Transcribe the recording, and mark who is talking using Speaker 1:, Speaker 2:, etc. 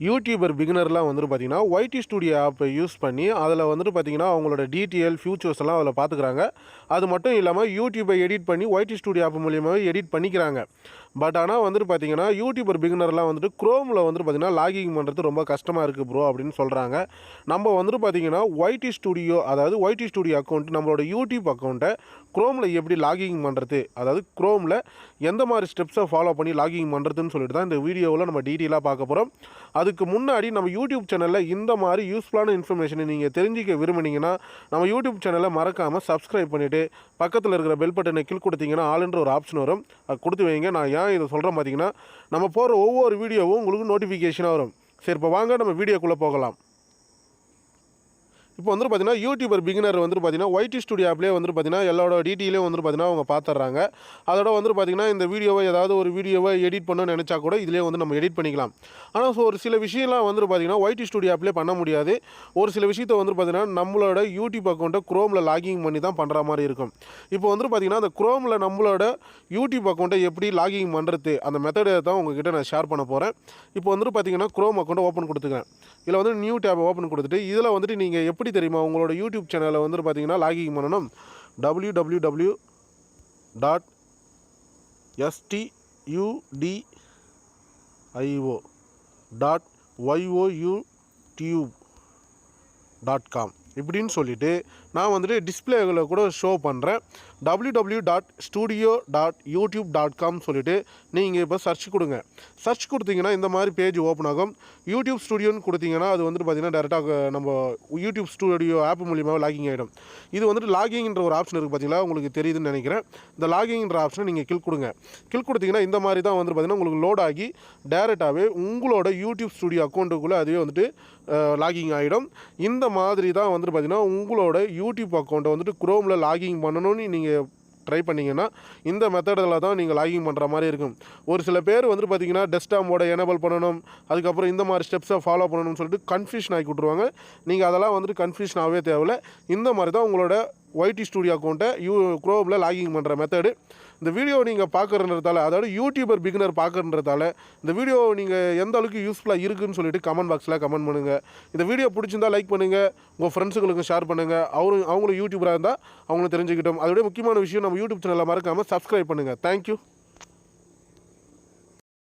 Speaker 1: YouTuber பிகினர்லாம் வந்துட்டு பார்த்தீங்கன்னா, YT studio ஆப்பை யூஸ் பண்ணி, அதில வந்துட்டு பார்த்தீங்கன்னா, அவங்களோட டீட்டெயில், ஃபியூச்சர்ஸ் எல்லாம் அதில பார்த்துக்கிறாங்க. அது மட்டும் இல்லாம யூடியூபை எடிட் பண்ணி ஒய்டி ஸ்டுடியோ ஆப் மூலியமாவே எடிட் பண்ணிக்கிறாங்க. பட் ஆனா வந்துட்டு பார்த்தீங்கன்னா, யூடியூபர் பிகினர்லாம் வந்துட்டு குரோமில வந்துட்டு பார்த்தீங்கன்னா, லாகின் பண்ணுறது ரொம்ப கஷ்டமா இருக்கு ப்ரோ அப்படின்னு சொல்றாங்க. நம்ம வந்துட்டு பார்த்தீங்கன்னா, ஒய்டி ஸ்டுடியோ அதாவது ஒய்டி ஸ்டுடியோ அக்கவுண்ட் நம்மளோட யூடியூப் அக்கவுண்ட்ட குரோமில எப்படி லாகின் பண்ணுறது, அதாவது குரோமில எந்த மாதிரி ஸ்டெப்ஸை ஃபாலோ பண்ணி லாகின் பண்ணுறதுன்னு சொல்லிட்டு தான் இந்த வீடியோவில் நம்ம டீட்டெயிலாக பார்க்க போகிறோம். அதுக்கு முன்னாடி நம்ம யூடியூப் சேனலில் இந்த மாதிரி யூஸ்ஃபுல்லான இன்ஃபர்மேஷனை நீங்கள் தெரிஞ்சிக்க விரும்புனீங்கன்னா, நம்ம யூடியூப் சேனலை மறக்காமல் சப்ஸ்கிரைப் பண்ணிவிட்டு பக்கத்தில் இருக்கிற பெல் பட்டனை கிளிக் கொடுத்தீங்கன்னா ஆளுன்ற ஒரு ஆப்ஷன் வரும். அது கொடுத்து வைங்க. நான் ஏன் இதை சொல்கிறேன் பார்த்தீங்கன்னா, நம்ம போகிற ஒவ்வொரு வீடியோவும் உங்களுக்கு நோட்டிஃபிகேஷனாக வரும். சரி, இப்போ வாங்க நம்ம வீடியோக்குள்ளே போகலாம். இப்போ வந்துட்டு பார்த்தீங்கன்னா, யூடியூபர் பிகினர் வந்துட்டு பார்த்தீங்கன்னா, ஒய்டி ஸ்டுடியோ ஆப்லேயே வந்துட்டு பார்த்தீங்கன்னா, எல்லாரோட டீட்டெயிலையும் வந்துட்டு பார்த்தீங்கன்னா அவங்க பார்த்துட்றாங்க. அதோட வந்துட்டு பார்த்தீங்கன்னா, இந்த வீடியோவை ஏதாவது ஒரு வீடியோவை எடிட் பண்ணணும்னு நினச்சா கூட இதிலே வந்து நம்ம எடிட் பண்ணிக்கலாம். ஆனால் ஒரு சில விஷயம்லாம் வந்துட்டு பார்த்தீங்கன்னா, ஒய்டி ஸ்டுடியோ ஆப்லேயே பண்ண முடியாது. ஒரு சில விஷயத்தை வந்துட்டு பார்த்தீங்கன்னா, நம்மளோட யூடியூப் அக்கௌண்ட்டை குரோமில் லாகின் பண்ணி தான் பண்ணுற மாதிரி இருக்கும். இப்போ வந்துட்டு பார்த்தீங்கன்னா, அந்த குரோமில் நம்மளோட யூடியூப் அக்கௌண்ட்டை எப்படி லாகின் பண்ணுறது, அந்த மெத்தடை தான் உங்ககிட்ட நான் ஷேர் பண்ண போகிறேன். இப்போ வந்துட்டு பார்த்தீங்கன்னா, குரோம் அக்கௌண்ட்டை ஓப்பன் கொடுத்துக்கிறேன். இதில் வந்து நியூ டேப்பை ஓப்பன் கொடுத்துட்டு, இதில் வந்துட்டு நீங்கள் எப்படி தெரியுமா உங்களோட யூடியூப் சேனலை வந்துட்டு பார்த்தீங்கன்னா லாகின் பண்ணணும். www.studio.youtube.com இப்படின்னு சொல்லிட்டு நான் வந்துட்டு டிஸ்பிளேவில் கூட ஷோ பண்ணுறேன். www.studio.youtube.com சொல்லிட்டு நீங்கள் இப்போ சர்ச் கொடுங்க. சர்ச் கொடுத்தீங்கன்னா இந்த மாதிரி பேஜ் ஓப்பன் ஆகும். யூடியூப் ஸ்டுடியோன்னு கொடுத்தீங்கன்னா அது வந்துட்டு பார்த்தீங்கன்னா டேரெக்டாக நம்ம யூடியூப் ஸ்டுடியோ ஆப் மூலியமாக லாகிங் ஆகிடும். இது வந்துட்டு லாகிங்ன்ற ஒரு ஆப்ஷன் இருக்குது பார்த்தீங்களா, உங்களுக்கு தெரியுதுன்னு நினைக்கிறேன். இந்த லாகிங்ன்ற ஆப்ஷனை நீங்கள் கிளிக் கொடுங்க. கிளிக் கொடுத்தீங்கன்னா இந்த மாதிரி தான் வந்துட்டு பார்த்தீங்கன்னா உங்களுக்கு லோட் ஆகி டேரெக்டாகவே உங்களோட யூடியூப் ஸ்டுடியோ அக்கௌண்ட்டுக்குள்ளே அதுவே வந்துட்டு லாகிங் ஆகிடும். இந்த மாதிரி தான் வந்துட்டு பார்த்தீங்கன்னா உங்களோட யூடியூப் அக்கௌண்ட்டை வந்துட்டு குரோமில் லாகின் பண்ணணும்னு நீங்கள் ட்ரை பண்ணிங்கன்னா இந்த மெத்தடில் தான் நீங்கள் லாகின் பண்ணுற மாதிரி இருக்கும். ஒரு சில பேர் வந்துட்டு பார்த்தீங்கன்னா டெஸ்க்டாப் மோட எனேபிள் பண்ணணும், அதுக்கப்புறம் இந்த மாதிரி ஸ்டெப்ஸை ஃபாலோ பண்ணணும்னு சொல்லிட்டு கன்ஃபியூஷன் ஆகி விட்ருவாங்க. நீங்கள் அதெல்லாம் வந்துட்டு கன்ஃபியூஷன் ஆகவே தேவையில்லை. இந்த மாதிரி தான் உங்களோட ஒய்டி ஸ்டுடியோ அக்கௌண்ட்டை குரோமில் லாகின் பண்ணுற மெத்தடு. இந்த வீடியோ நீங்கள் பார்க்குறன்றதால, அதாவது யூடியூபர் பிகினர் பார்க்குறன்றதால இந்த வீடியோ நீங்கள் எந்த அளவுக்கு யூஸ்ஃபுல்லாக இருக்குதுன்னு சொல்லிட்டு கமெண்ட் பாக்ஸில் கமெண்ட் பண்ணுங்கள். இந்த வீடியோ பிடிச்சிருந்தால் லைக் பண்ணுங்கள், உங்கள் ஃப்ரெண்ட்ஸுங்களுக்கு ஷேர் பண்ணுங்கள். அவங்களும் யூடியூபராக இருந்தால் அவங்களும் தெரிஞ்சுக்கிட்டோம். அதோட முக்கியமான விஷயம், நம்ம யூடியூப் சேனலில் மறக்காமல் சப்ஸ்கிரைப் பண்ணுங்கள். தேங்க்யூ.